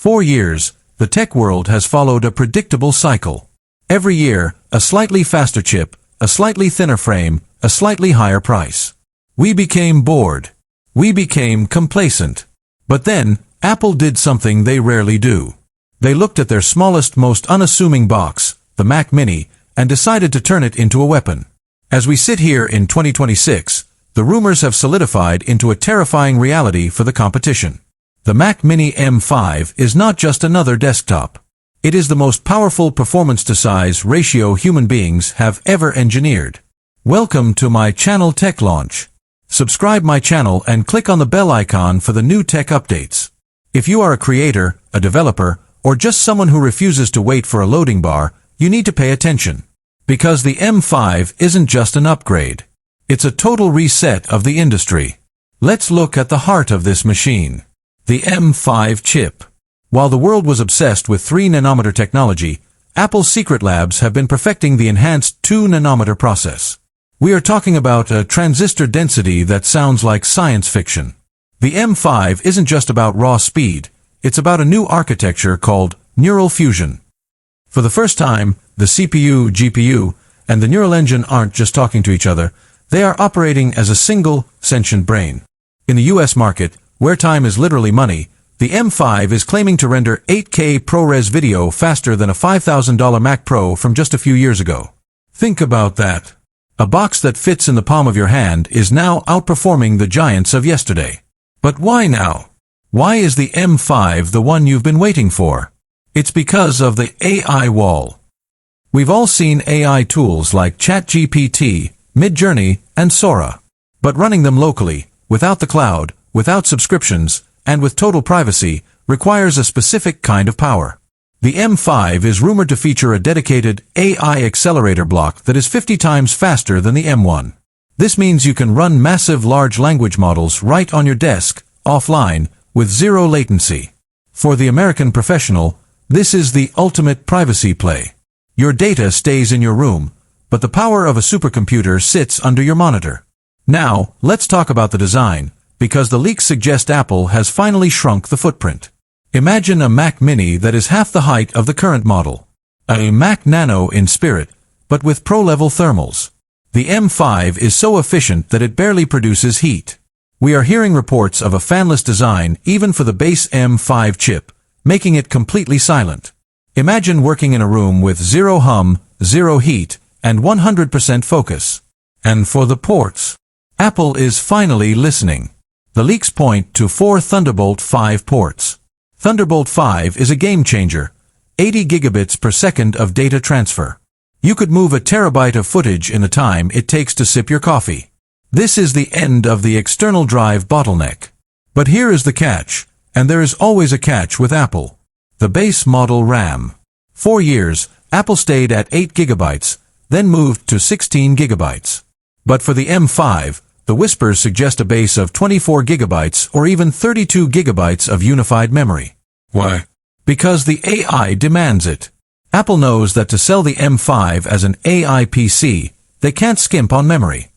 4 years, the tech world has followed a predictable cycle. Every year, a slightly faster chip, a slightly thinner frame, a slightly higher price. We became bored. We became complacent. But then, Apple did something they rarely do. They looked at their smallest, most unassuming box, the Mac Mini, and decided to turn it into a weapon. As we sit here in 2026, the rumors have solidified into a terrifying reality for the competition. The Mac Mini M5 is not just another desktop. It is the most powerful performance-to-size ratio human beings have ever engineered. Welcome to my channel Tech Launch. Subscribe my channel and click on the bell icon for the new tech updates. If you are a creator, a developer, or just someone who refuses to wait for a loading bar, you need to pay attention. Because the M5 isn't just an upgrade. It's a total reset of the industry. Let's look at the heart of this machine. The M5 chip. While the world was obsessed with 3-nanometer technology, Apple's secret labs have been perfecting the enhanced 2-nanometer process. We are talking about a transistor density that sounds like science fiction. The M5 isn't just about raw speed, it's about a new architecture called neural fusion. For the first time, the CPU, GPU, and the neural engine aren't just talking to each other, they are operating as a single, sentient brain. In the US market, where time is literally money, the M5 is claiming to render 8K ProRes video faster than a $5,000 Mac Pro from just a few years ago. Think about that. A box that fits in the palm of your hand is now outperforming the giants of yesterday. But why now? Why is the M5 the one you've been waiting for? It's because of the AI wall. We've all seen AI tools like ChatGPT, Midjourney, and Sora. But running them locally, without the cloud, without subscriptions, and with total privacy, requires a specific kind of power. The M5 is rumored to feature a dedicated AI accelerator block that is 50 times faster than the M1. This means you can run massive large language models right on your desk, offline, with zero latency. For the American professional, this is the ultimate privacy play. Your data stays in your room, but the power of a supercomputer sits under your monitor. Now, let's talk about the design, because the leaks suggest Apple has finally shrunk the footprint. Imagine a Mac Mini that is half the height of the current model. A Mac Nano in spirit, but with pro-level thermals. The M5 is so efficient that it barely produces heat. We are hearing reports of a fanless design even for the base M5 chip, making it completely silent. Imagine working in a room with zero hum, zero heat, and 100% focus. And for the ports, Apple is finally listening. The leaks point to 4 Thunderbolt 5 ports. Thunderbolt 5 is a game changer, 80 gigabits per second of data transfer. You could move a terabyte of footage in the time it takes to sip your coffee. This is the end of the external drive bottleneck. But here is the catch, and there is always a catch with Apple. The base model RAM. 4 years, Apple stayed at 8 gigabytes, then moved to 16 gigabytes. But for the M5, the whispers suggest a base of 24 gigabytes or even 32 gigabytes of unified memory. Why? Because the AI demands it. Apple knows that to sell the M5 as an AI PC, they can't skimp on memory.